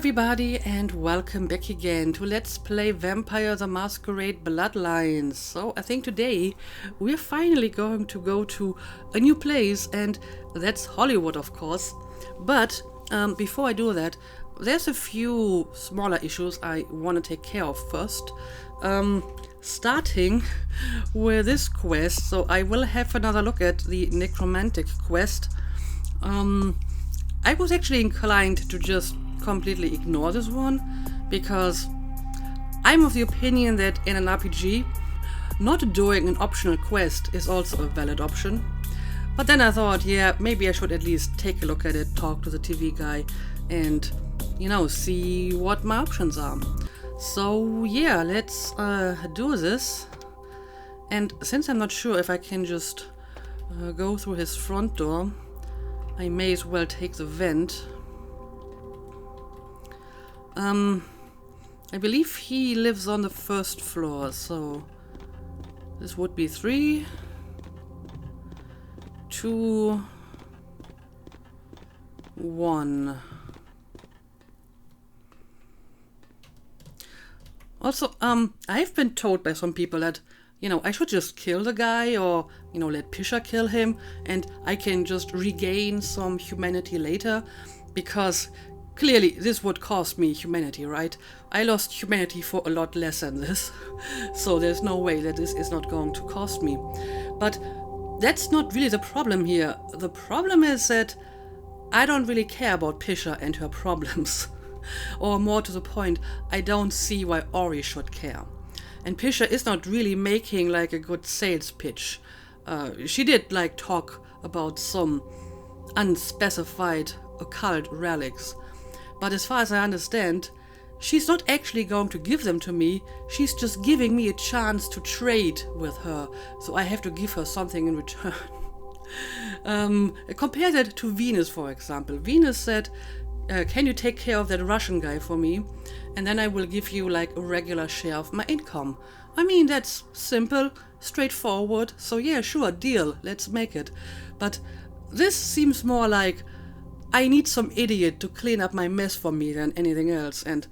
everybody and welcome back again to Let's Play Vampire the Masquerade Bloodlines. So I think today we're finally going to go to a new place, and that's Hollywood, of course. But before I do that, there's a few smaller issues I want to take care of first. Starting with this quest, so I will have another look at the necromantic quest. I was actually inclined to just completely ignore this one, because I'm of the opinion that in an RPG, not doing an optional quest is also a valid option. But then I thought, yeah, maybe I should at least take a look at it, talk to the TV guy, and, you know, see what my options are. So yeah, let's do this. And since I'm not sure if I can just go through his front door, I may as well take the vent. I believe he lives on the first floor, so this would be 3, 2, 1. Also, I've been told by some people that, you know, I should just kill the guy, or, you know, let Pisha kill him, and I can just regain some humanity later, because clearly this would cost me humanity, right? I lost humanity for a lot less than this, so there's no way that this is not going to cost me. But that's not really the problem here. The problem is that I don't really care about Pisha and her problems. Or more to the point, I don't see why Ori should care. And Pisha is not really making like a good sales pitch. She did like talk about some unspecified occult relics. But as far as I understand, she's not actually going to give them to me. She's just giving me a chance to trade with her. So I have to give her something in return. Compare that to Venus, for example. Venus said, can you take care of that Russian guy for me? And then I will give you like a regular share of my income. I mean, that's simple, straightforward. So yeah, sure, deal, let's make it. But this seems more like I need some idiot to clean up my mess for me than anything else. And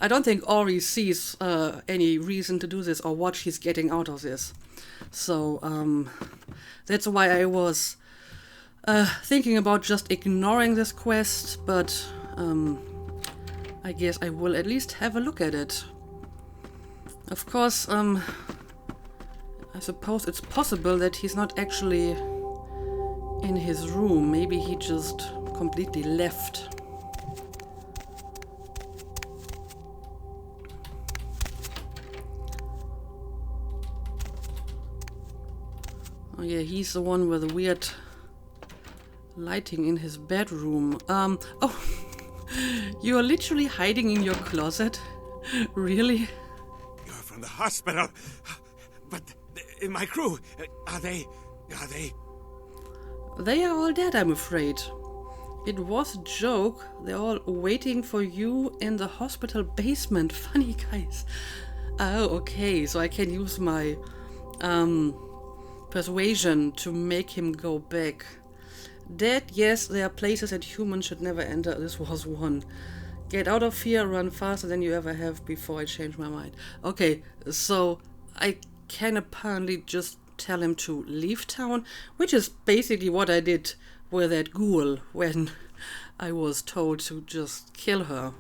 I don't think Ori sees any reason to do this or what she's getting out of this. So that's why I was thinking about just ignoring this quest, but I guess I will at least have a look at it. Of course, I suppose it's possible that he's not actually in his room. Maybe he just completely left. Oh yeah, he's the one with the weird lighting in his bedroom. Oh, you are literally hiding in your closet? Really? You're from the hospital, but my crew, are they? They are all dead, I'm afraid. It was a joke. They're all waiting for you in the hospital basement. Funny guys. Oh, okay, so I can use my persuasion to make him go back. Dead, yes, there are places that humans should never enter. This was one. Get out of here, run faster than you ever have before I change my mind. Okay, so I can apparently just tell him to leave town, which is basically what I did with that ghoul when I was told to just kill her.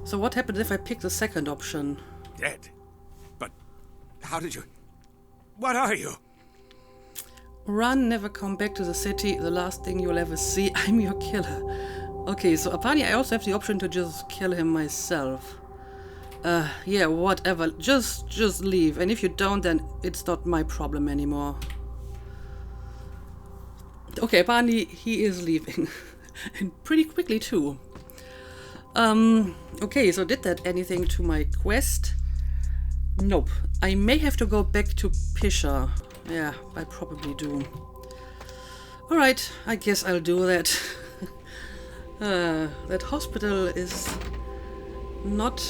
So what happens if I pick the second option? Dead? But how did you... What are you? Run, never come back to the city, the last thing you'll ever see. I'm your killer. Okay, so apparently I also have the option to just kill him myself. Yeah, whatever. Just leave. And if you don't, then it's not my problem anymore. Okay, apparently he is leaving. And pretty quickly too. Okay, so did that anything to my quest? Nope. I may have to go back to Pisha. Yeah, I probably do. Alright, I guess I'll do that. That hospital is not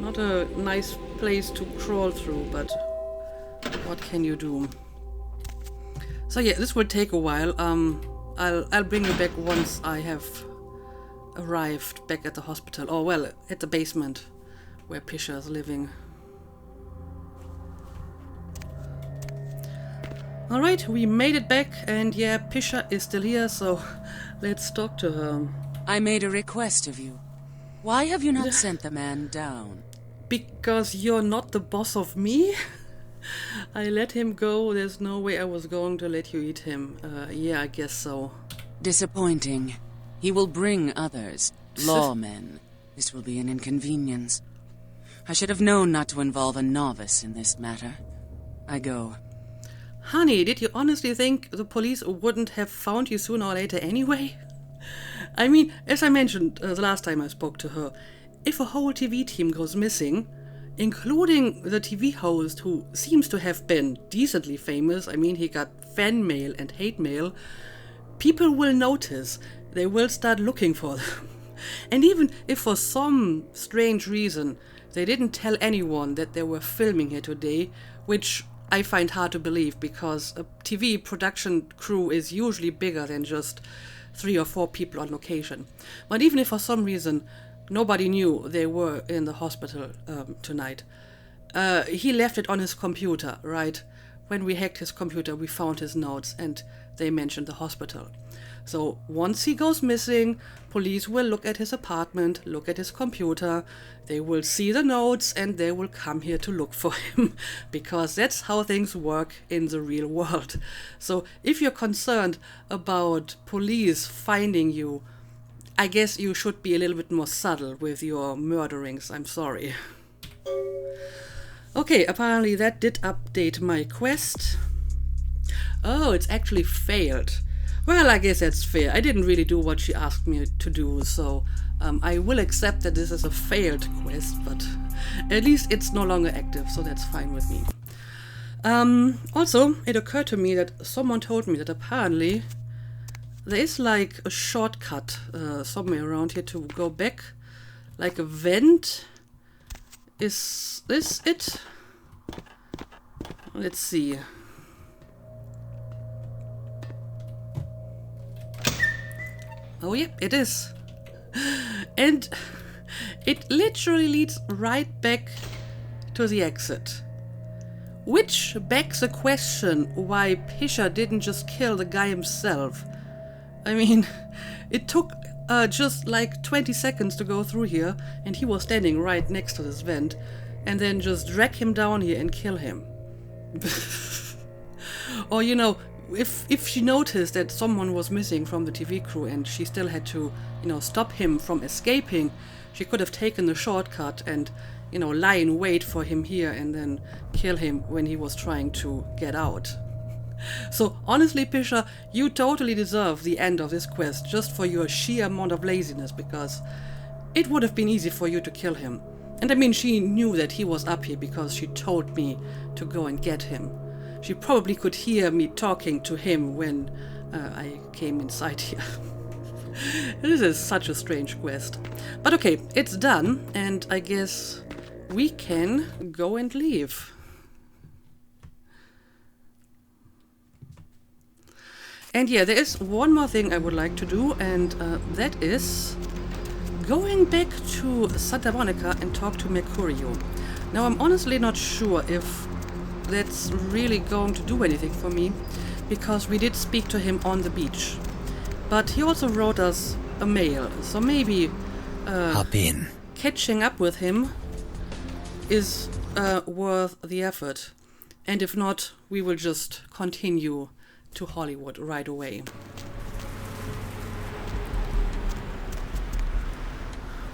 a nice place to crawl through, but what can you do? So yeah, this will take a while. I'll bring you back once I have arrived back at the hospital. Or, well, at the basement where Pisha is living. Alright, we made it back, and yeah, Pisha is still here, so let's talk to her. I made a request of you. Why have you not sent the man down? Because you're not the boss of me? I let him go. There's no way I was going to let you eat him. Yeah, I guess so. Disappointing. He will bring others. Lawmen. This will be an inconvenience. I should have known not to involve a novice in this matter. I go. Honey, did you honestly think the police wouldn't have found you sooner or later anyway? I mean, as I mentioned the last time I spoke to her, if a whole TV team goes missing, including the TV host who seems to have been decently famous, I mean, he got fan mail and hate mail, people will notice. They will start looking for them. And even if for some strange reason they didn't tell anyone that they were filming here today, which I find hard to believe because a TV production crew is usually bigger than just 3 or 4 people on location. But even if for some reason nobody knew they were in the hospital tonight, he left it on his computer, right? When we hacked his computer, we found his notes and they mentioned the hospital. So once he goes missing, police will look at his apartment, look at his computer, they will see the notes and they will come here to look for him because that's how things work in the real world. So if you're concerned about police finding you, I guess you should be a little bit more subtle with your murderings. I'm sorry. Okay, apparently that did update my quest. Oh, it's actually failed. Well, I guess that's fair. I didn't really do what she asked me to do, so I will accept that this is a failed quest, but at least it's no longer active, so that's fine with me. Also, it occurred to me that someone told me that apparently there is like a shortcut somewhere around here to go back, like a vent. Is this it? Let's see. Oh yeah, it is. And it literally leads right back to the exit. Which begs the question why Pisha didn't just kill the guy himself. I mean, it took just like 20 seconds to go through here, and he was standing right next to this vent, and then just drag him down here and kill him. Or, you know, if she noticed that someone was missing from the TV crew and she still had to, you know, stop him from escaping, she could have taken the shortcut and, you know, lie in wait for him here and then kill him when he was trying to get out. So honestly, Pisha, you totally deserve the end of this quest just for your sheer amount of laziness, because it would have been easy for you to kill him. And I mean, she knew that he was up here because she told me to go and get him. She probably could hear me talking to him when I came inside here. This is such a strange quest. But okay, it's done, and I guess we can go and leave. And yeah, there is one more thing I would like to do, and that is going back to Santa Monica and talk to Mercurio. Now, I'm honestly not sure if that's really going to do anything for me, because we did speak to him on the beach. But he also wrote us a mail, so maybe hop in. Catching up with him is worth the effort. And if not, we will just continue to Hollywood right away.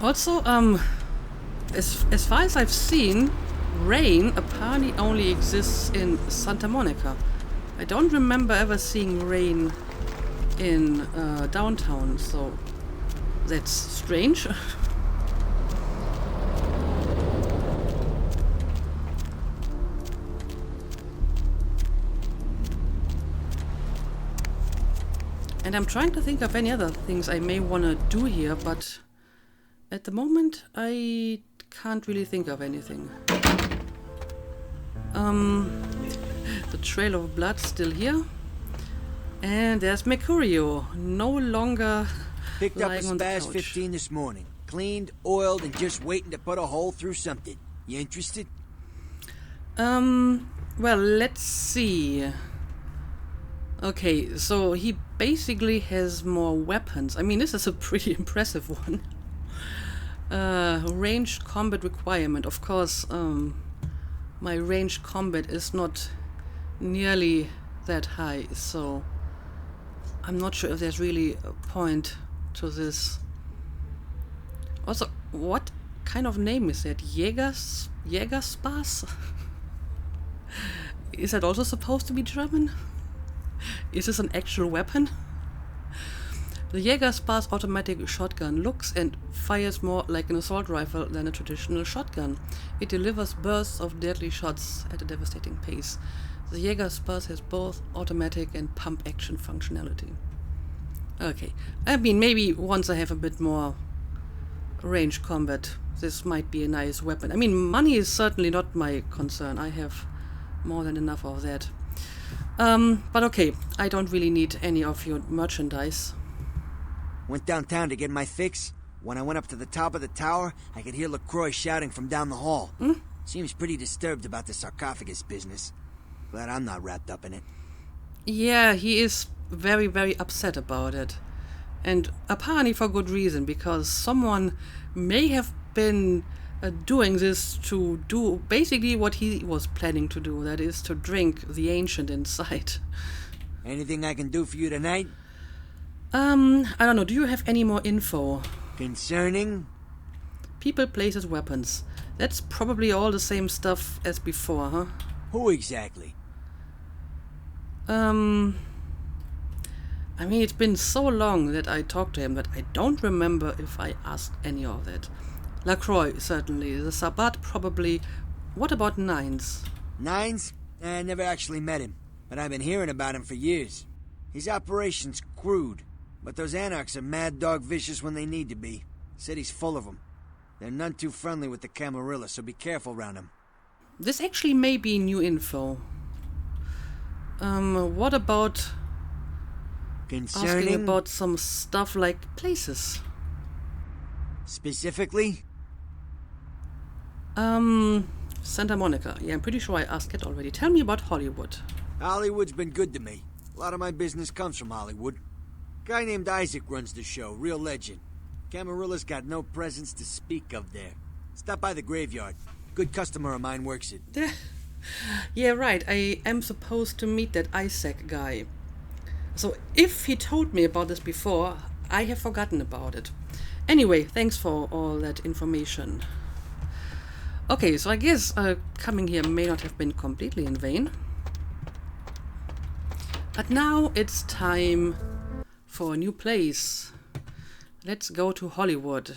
Also, as far as I've seen, rain apparently only exists in Santa Monica. I don't remember ever seeing rain in downtown, so that's strange. And I'm trying to think of any other things I may want to do here, but at the moment I can't really think of anything. The trail of blood still here. And there's Mercurio, no longer Picked up a lying on the Spaz couch. 15 this morning. Cleaned, oiled, and just waiting to put a hole through something. You interested? Well, let's see. Okay, so he basically has more weapons. I mean, this is a pretty impressive one. Ranged combat requirement. Of course, my ranged combat is not nearly that high, so I'm not sure if there's really a point to this. Also, what kind of name is that? Jägerspaß? Is that also supposed to be German? Is this an actual weapon? The Jägerspaß automatic shotgun looks and fires more like an assault rifle than a traditional shotgun. It delivers bursts of deadly shots at a devastating pace. The Jägerspaß has both automatic and pump action functionality. Okay, I mean, maybe once I have a bit more range combat, this might be a nice weapon. I mean, money is certainly not my concern. I have more than enough of that. But okay, I don't really need any of your merchandise. Went downtown to get my fix. When I went up to the top of the tower, I could hear LaCroix shouting from down the hall. Seems pretty disturbed about the sarcophagus business. Glad I'm not wrapped up in it. Yeah, he is very, very upset about it. And apparently for good reason, because someone may have been doing this to do basically what he was planning to do, that is to drink the ancient inside. Anything I can do for you tonight? I don't know, do you have any more info? Concerning? People, places, weapons. That's probably all the same stuff as before, huh? Who exactly? I mean, it's been so long that I talked to him that I don't remember if I asked any of that. LaCroix, certainly. The Sabbat, probably. What about Nines? Nines? I never actually met him, but I've been hearing about him for years. His operation's crude, but those anarchs are mad dog vicious when they need to be. City's full of them. They're none too friendly with the Camarilla, so be careful around them. This actually may be new info. What about asking about some stuff like places? Specifically? Santa Monica. Yeah, I'm pretty sure I asked it already. Tell me about Hollywood. Hollywood's been good to me. A lot of my business comes from Hollywood. Guy named Isaac runs the show, real legend. Camarilla's got no presence to speak of there. Stop by the graveyard. Good customer of mine works it. Yeah, right. I am supposed to meet that Isaac guy. So if he told me about this before, I have forgotten about it. Anyway, thanks for all that information. Okay, so I guess coming here may not have been completely in vain. But now it's time for a new place. Let's go to Hollywood.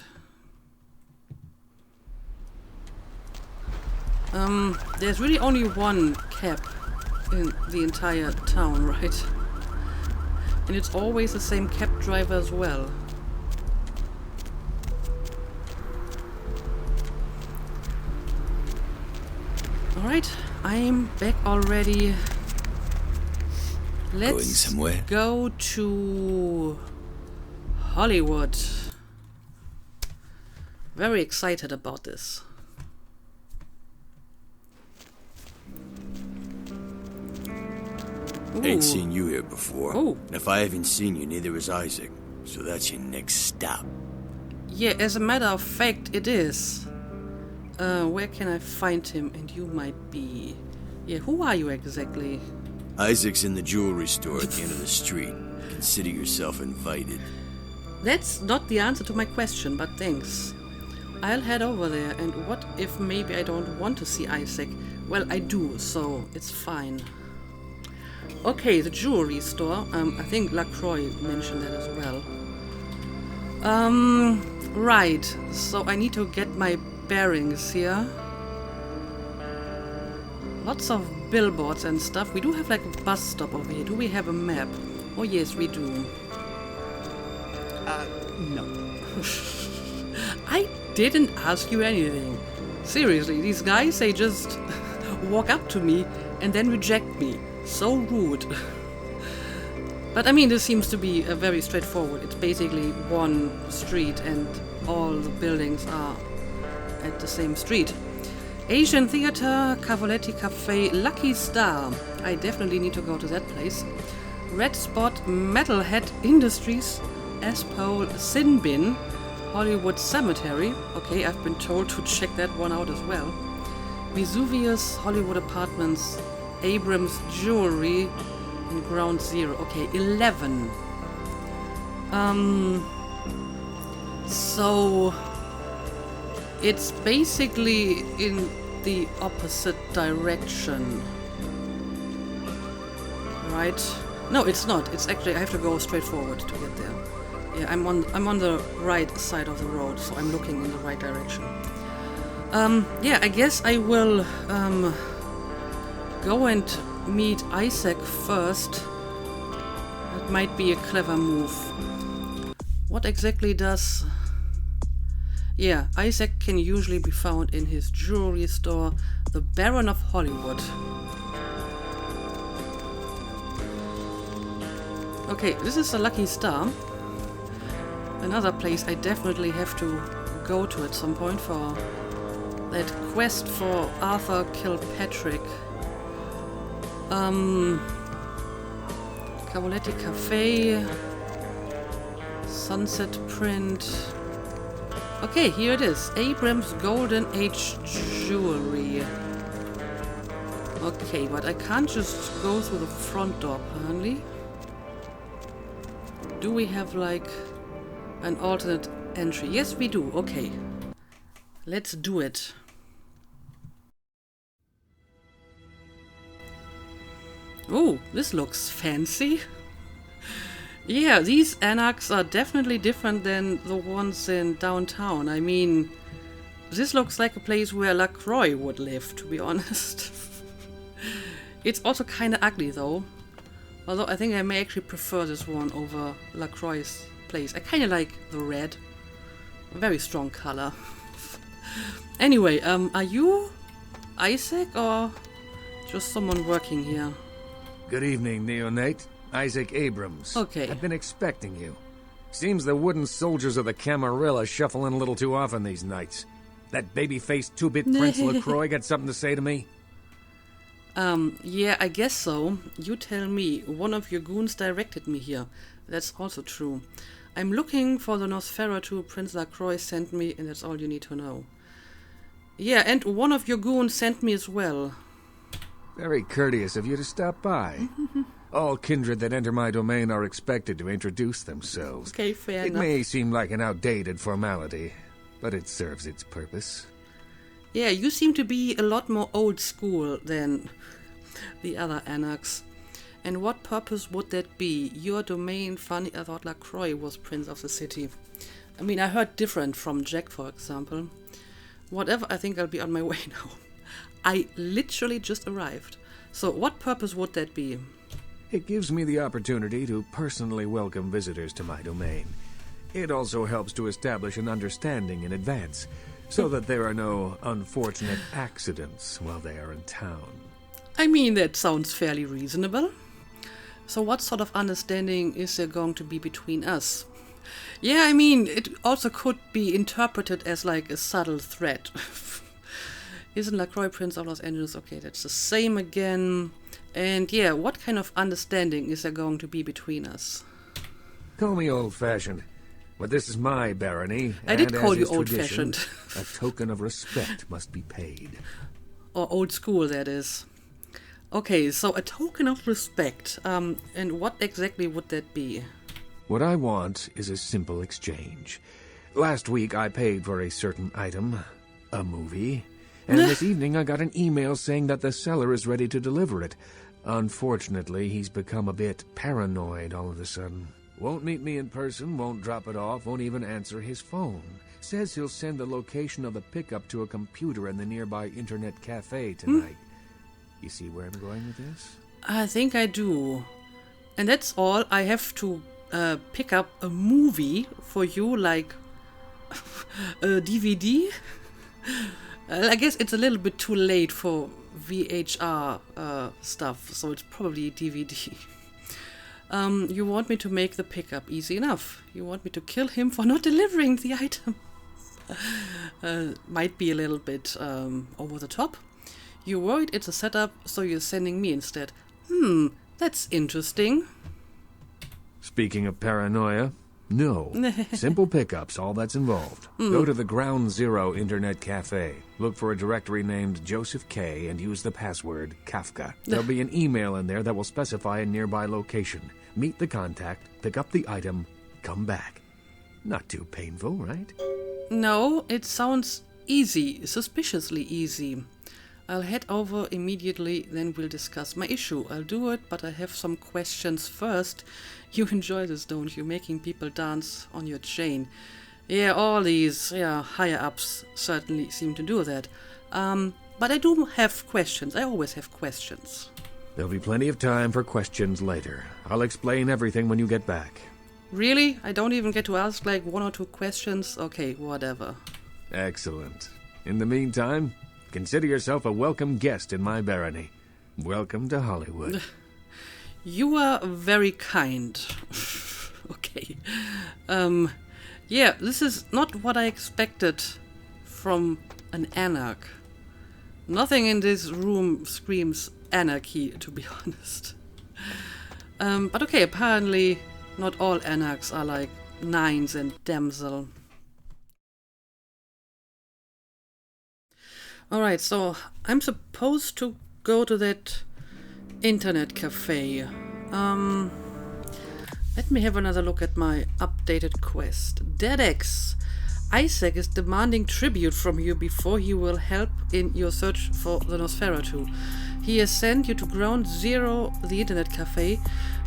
There's really only one cab in the entire town, right? And it's always the same cab driver as well. Alright, I'm back already. Let's go to Hollywood. Very excited about this. Ooh. Ain't seen you here before. Oh. And if I haven't seen you, neither has Isaac. So that's your next stop. Yeah, as a matter of fact, it is. Where can I find him? And you might be... Yeah, who are you exactly? Isaac's in the jewelry store at the end of the street. Consider yourself invited. That's not the answer to my question, but thanks. I'll head over there, and what if maybe I don't want to see Isaac? Well, I do, so it's fine. Okay, the jewelry store. I think LaCroix mentioned that as well. Right. So I need to get my bearings here. Lots of billboards and stuff. We do have like a bus stop over here. Do we have a map? Oh yes, we do. No. I didn't ask you anything. Seriously, these guys, they just walk up to me and then reject me. So rude. But I mean, this seems to be very straightforward. It's basically one street and all the buildings are at the same street. Asian Theater, Cavoletti Cafe, Lucky Star. I definitely need to go to that place. Red Spot, Metalhead Industries, Aspole, Sin Bin, Hollywood Cemetery. Okay, I've been told to check that one out as well. Vesuvius, Hollywood Apartments, Abrams Jewelry, and Ground Zero. Okay, 11. So it's basically in the opposite direction, right? No, it's not. It's actually, I have to go straight forward to get there. Yeah, I'm on the right side of the road, so I'm looking in the right direction. Yeah, I guess I will go and meet Isaac first. That might be a clever move. What exactly does... Yeah, Isaac can usually be found in his jewelry store, the Baron of Hollywood. Okay, this is a Lucky Star. Another place I definitely have to go to at some point for that quest for Arthur Kilpatrick. Cavoletti Cafe, Sunset Print. Okay, here it is. Abrams Golden Age Jewelry. Okay, but I can't just go through the front door, apparently. Do we have, like, an alternate entry? Yes, we do. Okay. Let's do it. Oh, this looks fancy. Yeah, these anarchs are definitely different than the ones in downtown. I mean, this looks like a place where LaCroix would live, to be honest. It's also kind of ugly, though. Although I think I may actually prefer this one over LaCroix's place. I kind of like the red. A very strong color. Anyway, are you Isaac or just someone working here? Good evening, Neonate. Isaac Abrams. Okay. I've been expecting you. Seems the wooden soldiers of the Camarilla shuffle in a little too often these nights. That baby-faced two-bit Prince LaCroix got something to say to me? Yeah, I guess so. You tell me. One of your goons directed me here. That's also true. I'm looking for the Nosferatu Prince LaCroix sent me, and that's all you need to know. Yeah, and one of your goons sent me as well. Very courteous of you to stop by. All kindred that enter my domain are expected to introduce themselves. Okay, fair It enough. may seem like an outdated formality, but it serves its purpose. Yeah, you seem to be a lot more old school than the other anarchs. And what purpose would that be? Your domain, funny, I thought LaCroix was prince of the city. I mean, I heard different from Jack, for example. Whatever, I think I'll be on my way now. I literally just arrived. So what purpose would that be? It gives me the opportunity to personally welcome visitors to my domain. It also helps to establish an understanding in advance, so that there are no unfortunate accidents while they are in town. I mean, that sounds fairly reasonable. So what sort of understanding is there going to be between us? Yeah, I mean, it also could be interpreted as like a subtle threat. Isn't LaCroix Prince of Los Angeles? Okay, that's the same again. And yeah, what kind of understanding is there going to be between us? Call me old-fashioned, but this is my barony. I did and call as you is tradition, old-fashioned. A token of respect must be paid. Or old school, that is. Okay, so a token of respect. And what exactly would that be? What I want is a simple exchange. Last week I paid for a certain item, a movie, and this evening I got an email saying that the seller is ready to deliver it. Unfortunately, he's become a bit paranoid all of a sudden. Won't meet me in person, won't drop it off, won't even answer his phone. Says he'll send the location of the pickup to a computer in the nearby internet cafe tonight. You see where I'm going with this? I think I do. And that's all. I have to pick up a movie for you, like a DVD. I guess it's a little bit too late for VHR stuff, so it's probably DVD. You want me to make the pickup easy enough. You want me to kill him for not delivering the item. Might be a little bit over the top. You're worried it's a setup, so you're sending me instead. That's interesting. Speaking of paranoia, no. Simple pickups, all that's involved. Go to the Ground Zero Internet Cafe. Look for a directory named Joseph K. and use the password Kafka. There'll be an email in there that will specify a nearby location. Meet the contact, pick up the item, come back. Not too painful, right? No, it sounds easy, suspiciously easy. I'll head over immediately, then we'll discuss my issue. I'll do it, but I have some questions first. You enjoy this, don't you? Making people dance on your chain. Yeah, all these higher-ups certainly seem to do that. But I do have questions. I always have questions. There'll be plenty of time for questions later. I'll explain everything when you get back. Really? I don't even get to ask like 1 or 2 questions? Okay, whatever. Excellent. In the meantime, consider yourself a welcome guest in my barony. Welcome to Hollywood. You are very kind. Okay. Yeah, this is not what I expected from an anarch. Nothing in this room screams anarchy, to be honest. But okay, apparently not all anarchs are like nines and damsel. Alright, so I'm supposed to go to that internet cafe. Let me have another look at my updated quest. DeadX. Isaac is demanding tribute from you before he will help in your search for the Nosferatu. He has sent you to Ground Zero, the internet cafe,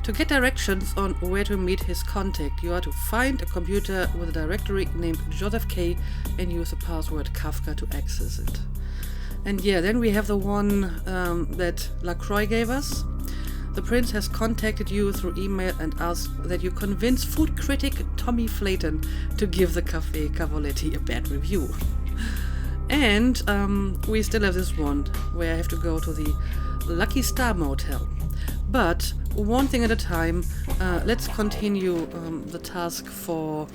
to get directions on where to meet his contact. You are to find a computer with a directory named Joseph K and use the password Kafka to access it. And yeah, then we have the one that LaCroix gave us. The prince has contacted you through email and asked that you convince food critic Tommy Flayton to give the Café Cavoletti a bad review. And we still have this one, where I have to go to the Lucky Star Motel. But one thing at a time, let's continue the task for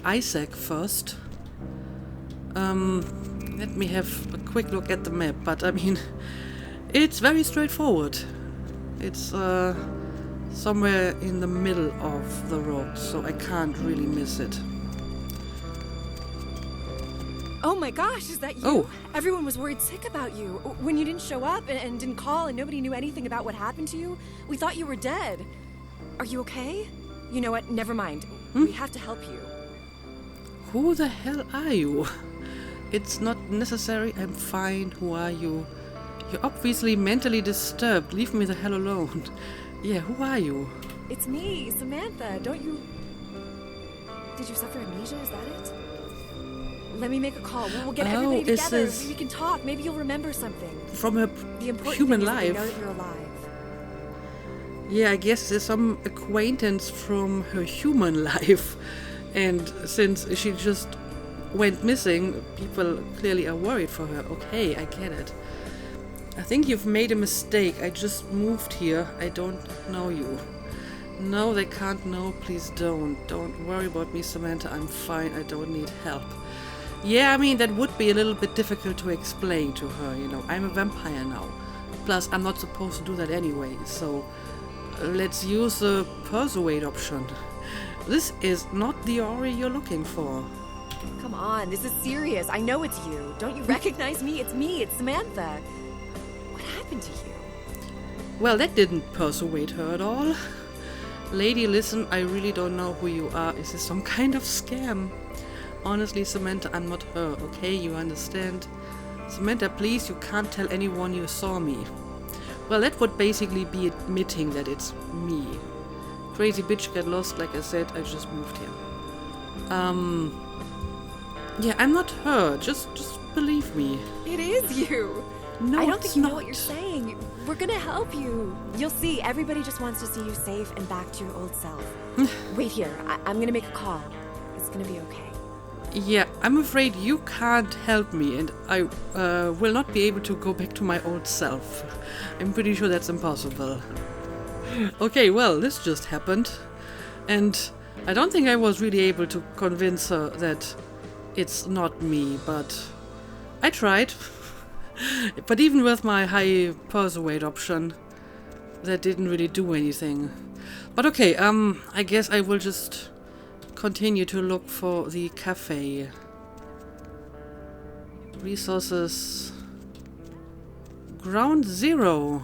Isaac first. Let me have a quick look at the map, but I mean, it's very straightforward. It's somewhere in the middle of the road, so I can't really miss it. Oh my gosh, is that you? Oh. Everyone was worried sick about you. When you didn't show up and didn't call and nobody knew anything about what happened to you, we thought you were dead. Are you okay? You know what? Never mind. We have to help you. Who the hell are you? It's not necessary. I'm fine. Who are you? You're obviously mentally disturbed. Leave me the hell alone. Yeah, who are you? It's me, Samantha. Don't you... Did you suffer amnesia? Is that it? Let me make a call. We'll get everybody together. We can talk. Maybe you'll remember something. From a The important human thing is that we life. know that you're alive. Yeah, I guess there's some acquaintance from her human life. And since she just went missing, people clearly are worried for her. Okay, I get it. I think you've made a mistake. I just moved here. I don't know you. No, they can't know. Please don't. Don't worry about me, Samantha. I'm fine. I don't need help. Yeah, I mean, that would be a little bit difficult to explain to her, you know. I'm a vampire now. Plus, I'm not supposed to do that anyway, so let's use the persuade option. This is not the Ori you're looking for. Come on, this is serious. I know it's you. Don't you recognize me? It's me. It's Samantha. What happened to you? Well, that didn't persuade her at all. Lady, listen, I really don't know who you are. Is this some kind of scam? Honestly, Samantha, I'm not her, okay? You understand? Samantha, please, you can't tell anyone you saw me. Well, that would basically be admitting that it's me. Crazy bitch, get lost, like I said, I just moved here. Yeah, I'm not her. Just believe me. It is you. No, I don't it's think you know not. what you're saying. We're gonna help you. You'll see. Everybody just wants to see you safe and back to your old self. Wait here. I'm gonna make a call. It's gonna be okay. Yeah, I'm afraid you can't help me, and I will not be able to go back to my old self. I'm pretty sure that's impossible. Okay, well, this just happened. And I don't think I was really able to convince her that it's not me, but I tried. But even with my high persuade option, that didn't really do anything. But okay, I guess I will just continue to look for the cafe. Resources. Ground Zero.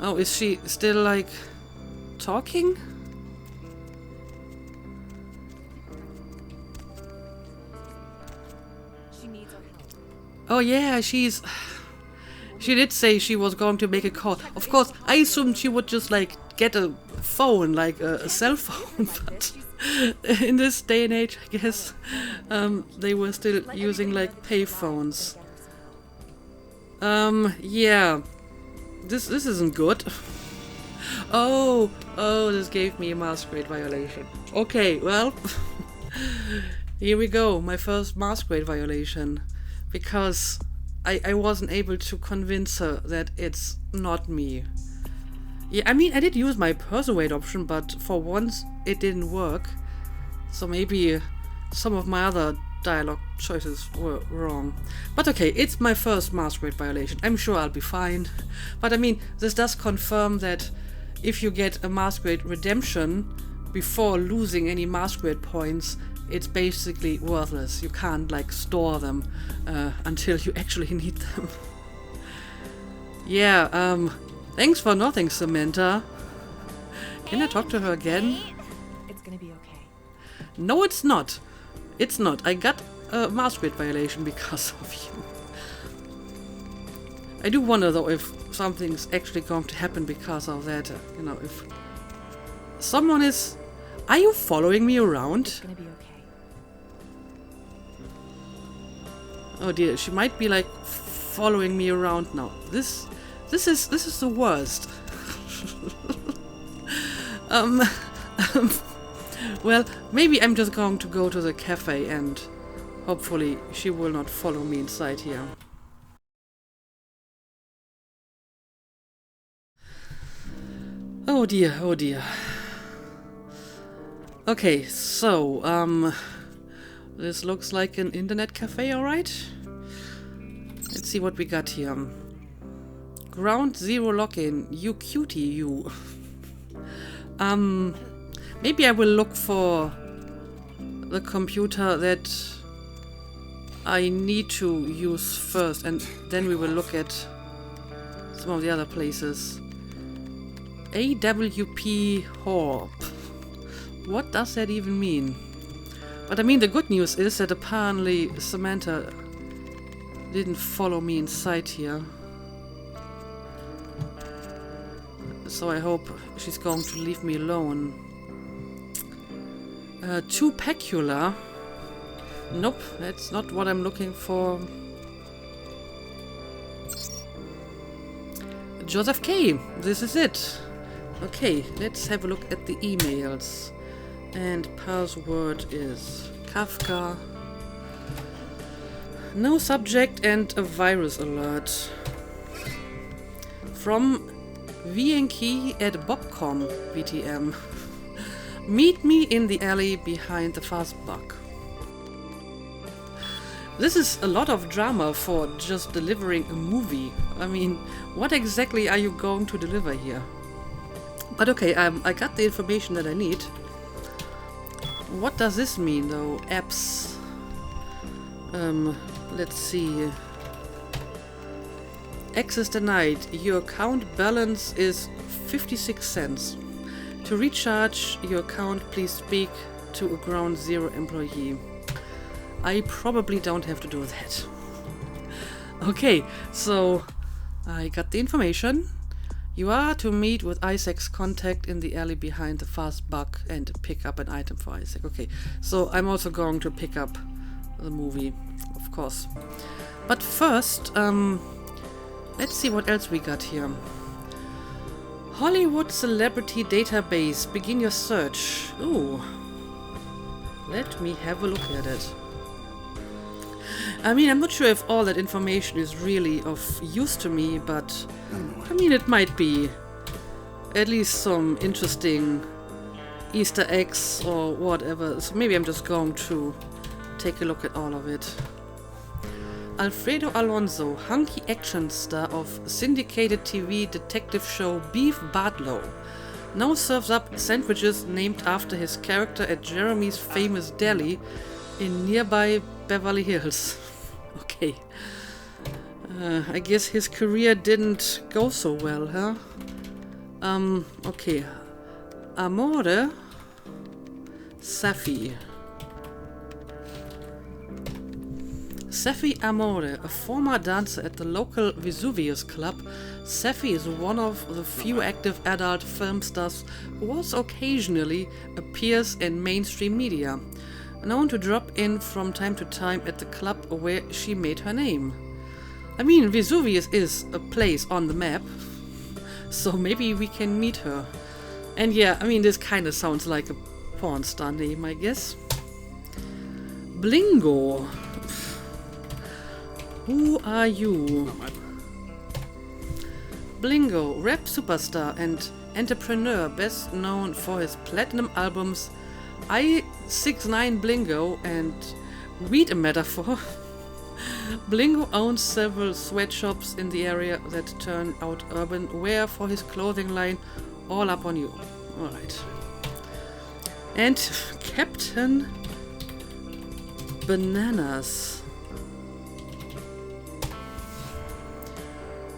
Oh, is she still, like, talking? She needs our help. Oh yeah, she did say she was going to make a call. Of course, I assumed she would just, like, get a phone, like a cell phone, but in this day and age, I guess, they were still using, like, pay phones. Yeah. This isn't good. Oh, this gave me a Masquerade violation. Okay, well, here we go, my first Masquerade violation. Because I wasn't able to convince her that it's not me. Yeah, I mean, I did use my persuade option, but for once it didn't work. So maybe some of my other dialogue choices were wrong. But okay, it's my first Masquerade violation. I'm sure I'll be fine. But I mean, this does confirm that if you get a Masquerade redemption before losing any Masquerade points, it's basically worthless. You can't, like, store them until you actually need them. Yeah, thanks for nothing, Samantha. Can I talk to her again? It's gonna be okay. No, it's not. It's not. I got a Masquerade violation because of you. I do wonder, though, if something's actually going to happen because of that. You know, if someone is... Are you following me around? It's gonna be okay. Oh dear, she might be, like, following me around now. This is the worst. Well, maybe I'm just going to go to the cafe and hopefully she will not follow me inside here. Oh dear, oh dear. Okay, so, this looks like an internet cafe, alright? Let's see what we got here. Ground Zero login. You cutie, you. Maybe I will look for the computer that I need to use first, and then we will look at some of the other places. AWP Horb. What does that even mean? But I mean, the good news is that apparently Samantha didn't follow me inside here. So I hope she's going to leave me alone. Too peculiar. Nope, that's not what I'm looking for. Joseph K. This is it. Okay, let's have a look at the emails. And password is Kafka. No subject and a virus alert. From VNKey at Bobcom VTM. Meet me in the alley behind the Fastbuck. This is a lot of drama for just delivering a movie. I mean, what exactly are you going to deliver here? But okay, I got the information that I need. What does this mean, though? Apps. Let's see. Access denied. Your account balance is 56 cents. To recharge your account, please speak to a Ground Zero employee. I probably don't have to do that. Okay, so I got the information. You are to meet with Isaac's contact in the alley behind the Fastbuck and pick up an item for Isaac. Okay, so I'm also going to pick up the movie, of course. But first, let's see what else we got here. Hollywood Celebrity Database. Begin your search. Ooh. Let me have a look at it. I mean, I'm not sure if all that information is really of use to me, but I mean, it might be at least some interesting Easter eggs or whatever. So maybe I'm just going to take a look at all of it. Alfredo Alonso, hunky action star of syndicated TV detective show Beef Bartlow, now serves up sandwiches named after his character at Jeremy's famous deli in nearby Beverly Hills. Okay. I guess his career didn't go so well, huh? Okay. Amore Safi. Safi Amore, a former dancer at the local Vesuvius club, Safi is one of the few active adult film stars who also occasionally appears in mainstream media, known to drop in from time to time at the club where she made her name. I mean, Vesuvius is a place on the map, so maybe we can meet her. And yeah, I mean, this kind of sounds like a porn star name, I guess. Blingo. Who are you? Blingo, rap superstar and entrepreneur best known for his platinum albums I-69 Blingo and Weed a Metaphor. Blingo owns several sweatshops in the area that turn out urban wear for his clothing line All Up On You. Alright. And Captain Bananas.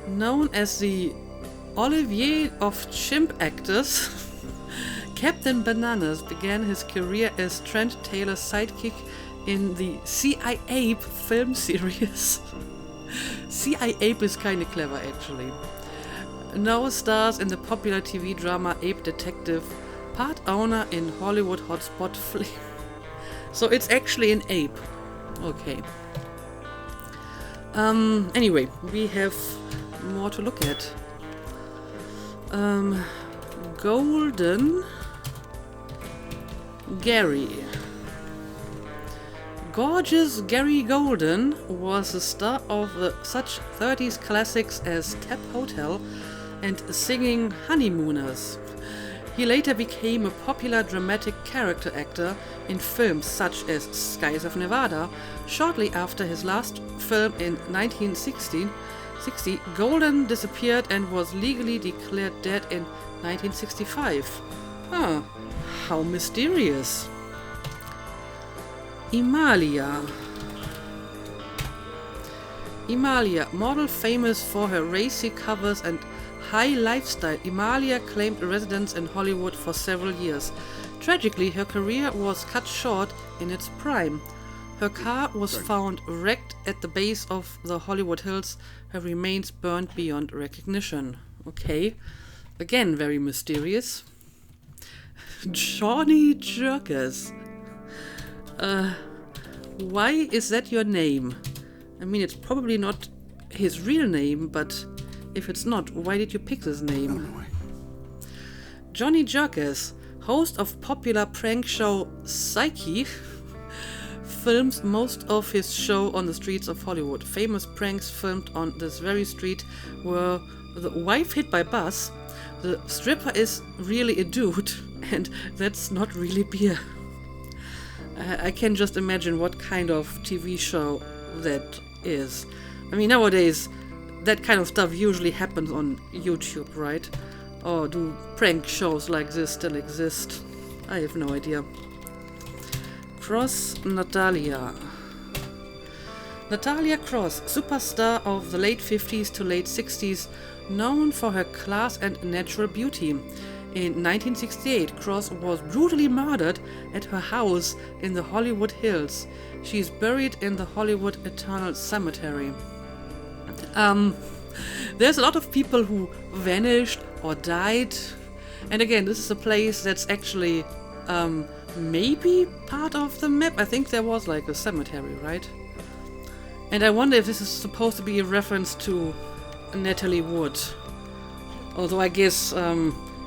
Known as the Olivier of chimp actors, Captain Bananas began his career as Trent Taylor's sidekick in the C.I. Ape film series. C.I. Ape is kinda clever, actually. Now stars in the popular TV drama Ape Detective, part owner in Hollywood hotspot Flea. So it's actually an ape. Okay. Anyway, we have more to look at. Golden Gary. Gorgeous Gary Golden was the star of such 30s classics as Tap Hotel and Singing Honeymooners. He later became a popular dramatic character actor in films such as Skies of Nevada. Shortly after his last film in 1960, Golden disappeared and was legally declared dead in 1965. Huh, how mysterious. Emalia, model famous for her racy covers and high lifestyle, Emalia claimed residence in Hollywood for several years. Tragically, her career was cut short in its prime. Her car was found wrecked at the base of the Hollywood Hills, her remains burned beyond recognition. Okay, again very mysterious. Johnny Jerkers. Why is that your name? I mean, it's probably not his real name, but if it's not, why did you pick this name? Johnny Jerkers, host of popular prank show Psyche, films most of his show on the streets of Hollywood. Famous pranks filmed on this very street were the wife hit by bus, the stripper is really a dude, and that's not really beer. I can just imagine what kind of TV show that is. I mean, nowadays, that kind of stuff usually happens on YouTube, right? Or do prank shows like this still exist? I have no idea. Cross Natalia. Natalia Cross, superstar of the late 50s to late 60s, known for her class and natural beauty. In 1968, Cross was brutally murdered at her house in the Hollywood Hills. She is buried in the Hollywood Eternal Cemetery. There's a lot of people who vanished or died. And again, this is a place that's actually maybe part of the map. I think there was like a cemetery, right? And I wonder if this is supposed to be a reference to Natalie Wood. Although I guess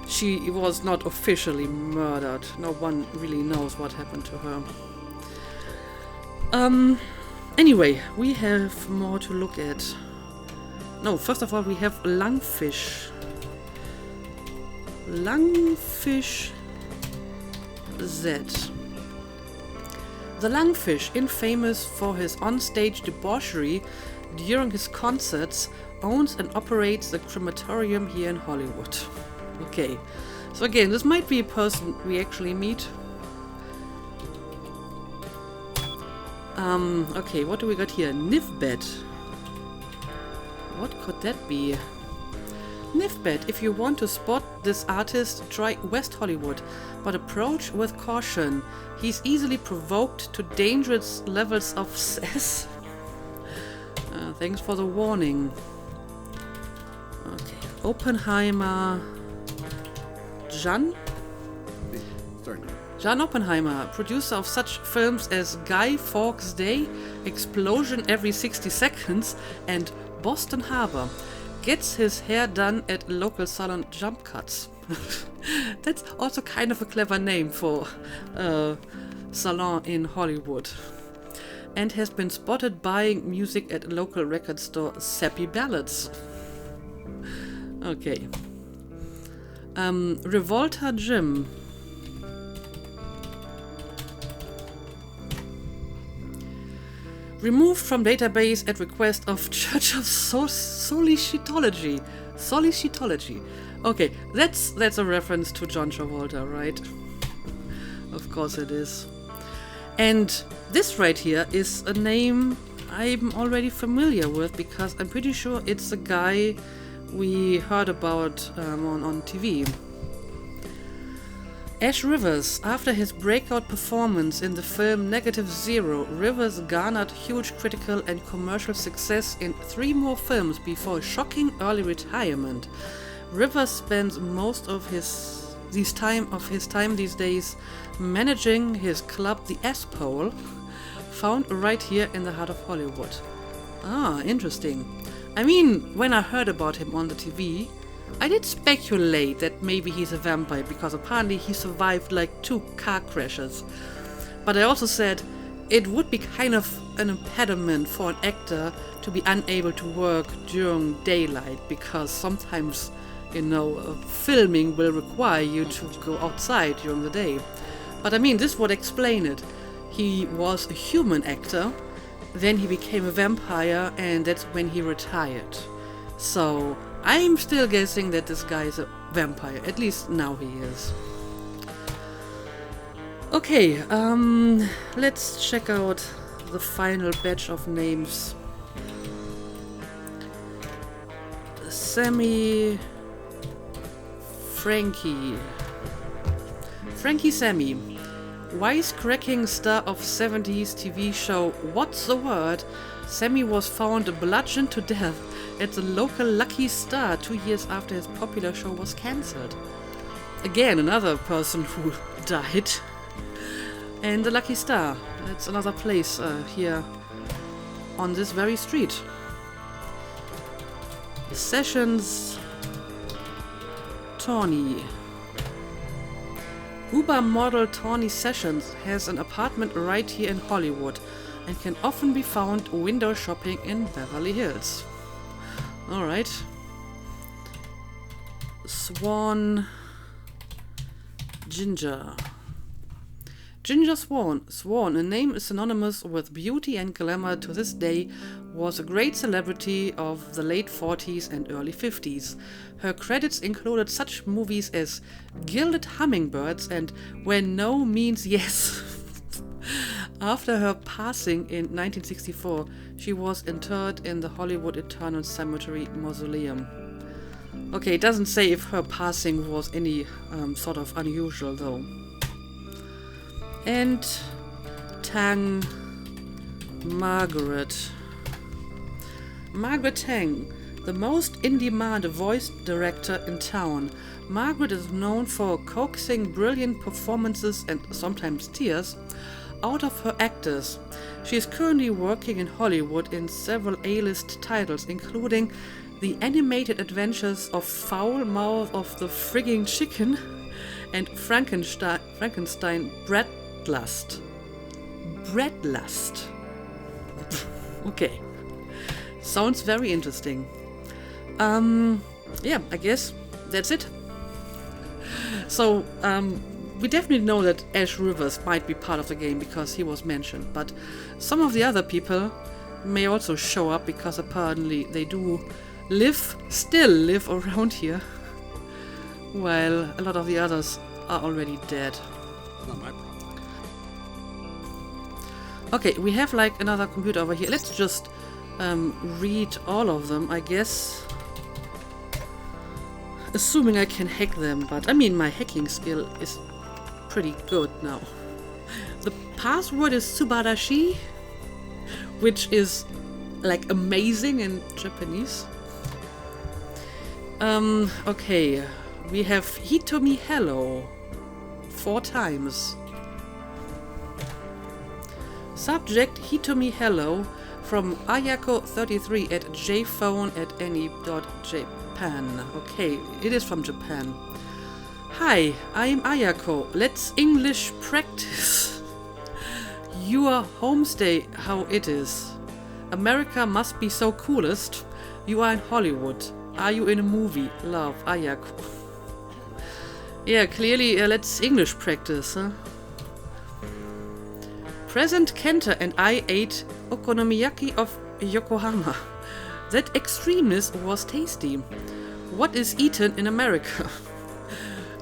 she was not officially murdered. No one really knows what happened to her. Anyway, we have more to look at. No, first of all, we have Lungfish. Langfish Z. The Langfish, infamous for his onstage debauchery during his concerts, owns and operates the crematorium here in Hollywood. Okay, so again, this might be a person we actually meet. Okay, what do we got here? Nifbet. What could that be? Nifbet, if you want to spot this artist, try West Hollywood, but approach with caution. He's easily provoked to dangerous levels of cess. Thanks for the warning. Okay, Oppenheimer. Jan Oppenheimer, producer of such films as Guy Fawkes Day, Explosion Every 60 Seconds, and Boston Harbor, gets his hair done at local salon Jump Cuts. That's also kind of a clever name for a salon in Hollywood. And has been spotted buying music at local record store Sappy Ballads. Okay. Revolta Jim. Removed from database at request of Church of Solicitology. Solicitology. Okay, that's a reference to John Travolta, right? Of course it is. And this right here is a name I'm already familiar with because I'm pretty sure it's a guy we heard about on TV. Ash Rivers. After his breakout performance in the film Negative Zero, Rivers garnered huge critical and commercial success in 3 more films before a shocking early retirement. Rivers spends most of his time these days managing his club, the S-Pole, found right here in the heart of Hollywood. Ah, interesting. I mean, when I heard about him on the TV, I did speculate that maybe he's a vampire because apparently he survived like 2 car crashes. But I also said it would be kind of an impediment for an actor to be unable to work during daylight because sometimes, filming will require you to go outside during the day. But I mean, this would explain it. He was a human actor, then he became a vampire, and that's when he retired. So I'm still guessing that this guy is a vampire. At least now he is. Okay, let's check out the final batch of names. Frankie Sammy. Wisecracking star of 70s TV show What's the Word, Sammy was found bludgeoned to death at the local Lucky Star 2 years after his popular show was cancelled. Again, another person who died. And the Lucky Star, that's another place here on this very street. Sessions Tawny. Uber model Tawny Sessions has an apartment right here in Hollywood and can often be found window shopping in Beverly Hills. Alright. Swan Ginger. Ginger Swan. Swan, a name synonymous with beauty and glamour to this day, was a great celebrity of the late 40s and early 50s. Her credits included such movies as Gilded Hummingbirds and When No Means Yes. After her passing in 1964, she was interred in the Hollywood Eternal Cemetery Mausoleum. Okay, it doesn't say if her passing was any sort of unusual though. And Tang Margaret. Margaret Tang, the most in-demand voice director in town. Margaret is known for coaxing brilliant performances and sometimes tears out of her actors. She is currently working in Hollywood in several A-list titles, including The Animated Adventures of Foul Mouth of the Frigging Chicken and Frankenstein Breadlust. Breadlust. Okay. Sounds very interesting. Yeah, I guess that's it. So, we definitely know that Ash Rivers might be part of the game because he was mentioned, but some of the other people may also show up because apparently they do still live around here, while a lot of the others are already dead. Not my problem. Okay, we have like another computer over here. Let's just read all of them, I guess. Assuming I can hack them, but I mean my hacking skill is pretty good now. The password is Subarashi, which is like amazing in Japanese. Okay, we have Hitomi Hello 4 times. Subject Hitomi Hello from Ayako33 at jphone@any.japan. Okay, it is from Japan. Hi, I'm Ayako. Let's English practice. Your homestay, how it is. America must be so coolest. You are in Hollywood. Are you in a movie? Love, Ayako. Yeah, clearly, let's English practice, huh? Present Kenta and I ate okonomiyaki of Yokohama. That extremeness was tasty. What is eaten in America?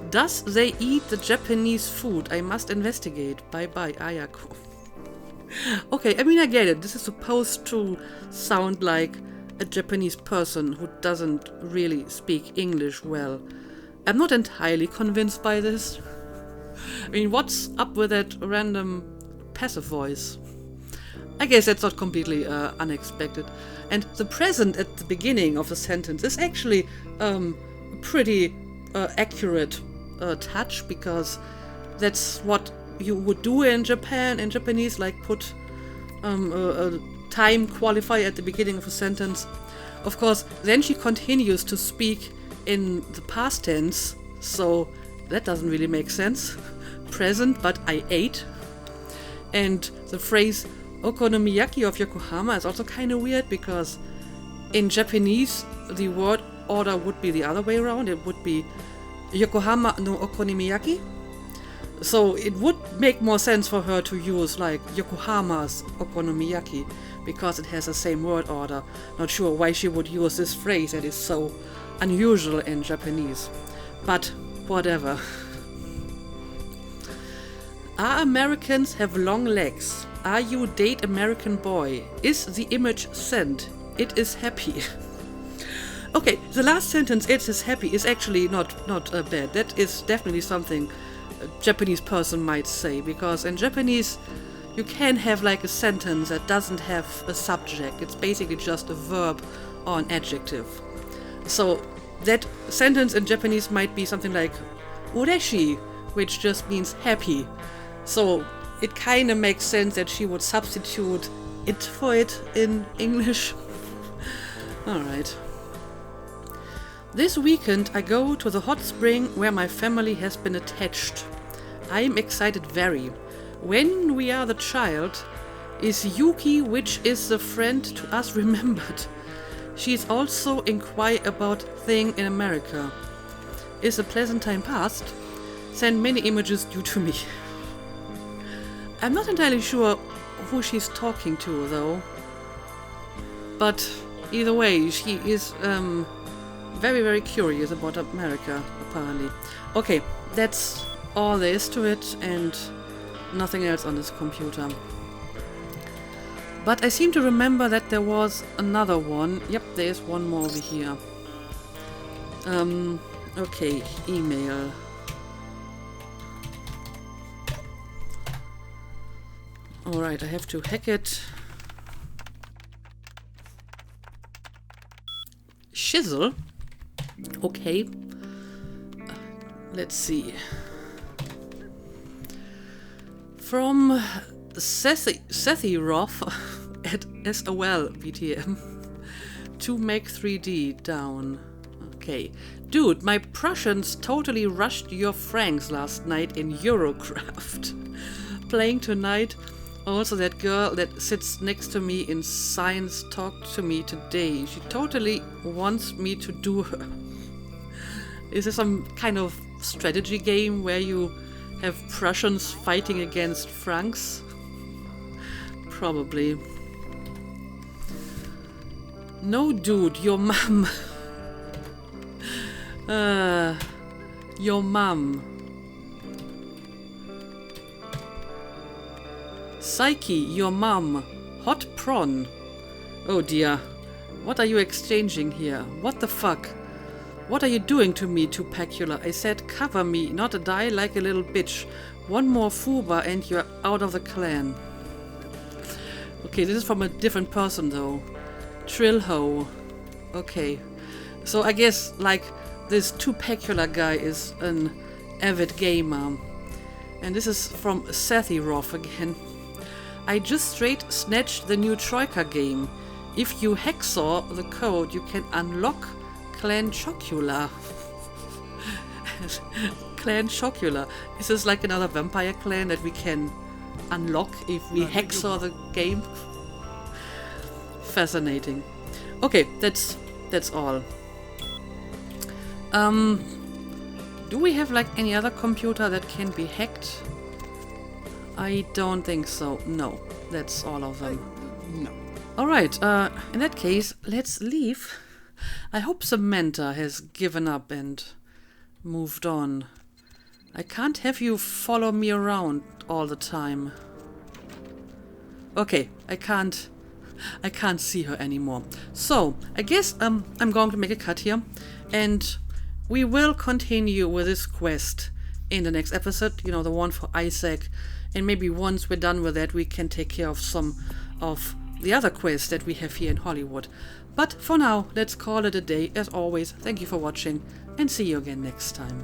Does they eat the Japanese food? I must investigate. Bye bye, Ayako. Okay, I mean, I get it. This is supposed to sound like a Japanese person who doesn't really speak English well. I'm not entirely convinced by this. I mean, what's up with that random passive voice? I guess that's not completely unexpected. And the present at the beginning of the sentence is actually a pretty accurate touch, because that's what you would do in Japan, in Japanese, like put a time qualifier at the beginning of a sentence. Of course, then she continues to speak in the past tense, so that doesn't really make sense. Present, but I ate. And the phrase okonomiyaki of Yokohama is also kind of weird, because in Japanese the word order would be the other way around. It would be Yokohama no okonomiyaki. So it would make more sense for her to use like Yokohama's okonomiyaki, because it has the same word order. Not sure why she would use this phrase that is so unusual in Japanese. But whatever. Are Americans have long legs? Are you date American boy? Is the image sent? It is happy. Okay, the last sentence, it is happy, is actually not bad. That is definitely something a Japanese person might say, because in Japanese you can have like a sentence that doesn't have a subject. It's basically just a verb or an adjective. So that sentence in Japanese might be something like ureshi, which just means happy. So it kind of makes sense that she would substitute it for it in English. Alright. This weekend I go to the hot spring where my family has been attached. I am excited very. When we are the child, is Yuki, which is the friend to us, remembered? She is also inquire about thing in America. Is a pleasant time past? Send many images due to me. I'm not entirely sure who she's talking to, though. But either way, she is very, very curious about America, apparently. Okay, that's all there is to it, and nothing else on this computer. But I seem to remember that there was another one. Yep, there is one more over here. Okay, email. Alright, I have to hack it. Shizzle. Okay. Let's see. From Sethiroth at SOL BTM to Make 3D down. Okay. Dude, my Prussians totally rushed your Franks last night in Eurocraft. Playing tonight. Also, that girl that sits next to me in science talked to me today. She totally wants me to do her. Is there some kind of strategy game where you have Prussians fighting against Franks? Probably. No, dude, your mum. Your mum. Psyche, your mum. Hot prawn. Oh dear. What are you exchanging here? What the fuck? What are you doing to me, Tupacula? I said cover me, not die like a little bitch. One more fuba and you're out of the clan. Okay, this is from a different person though. Trillho. Okay. So I guess like this Tupacula guy is an avid gamer. And this is from Sethiroth again. I just straight snatched the new Troika game. If you hacksaw the code, you can unlock Clan Chocula. Clan Chocula. Is this like another vampire clan that we can unlock if we hacksaw the game? Fascinating. Okay, that's all. Do we have like any other computer that can be hacked? I don't think so. No, that's all of them. No. Alright, in that case, let's leave. I hope Samantha has given up and moved on. I can't have you follow me around all the time. Okay, I can't see her anymore. So, I guess I'm going to make a cut here. And we will continue with this quest in the next episode. You know, the one for Isaac. And maybe once we're done with that, we can take care of some of the other quests that we have here in Hollywood. But for now, let's call it a day. As always, thank you for watching, and see you again next time.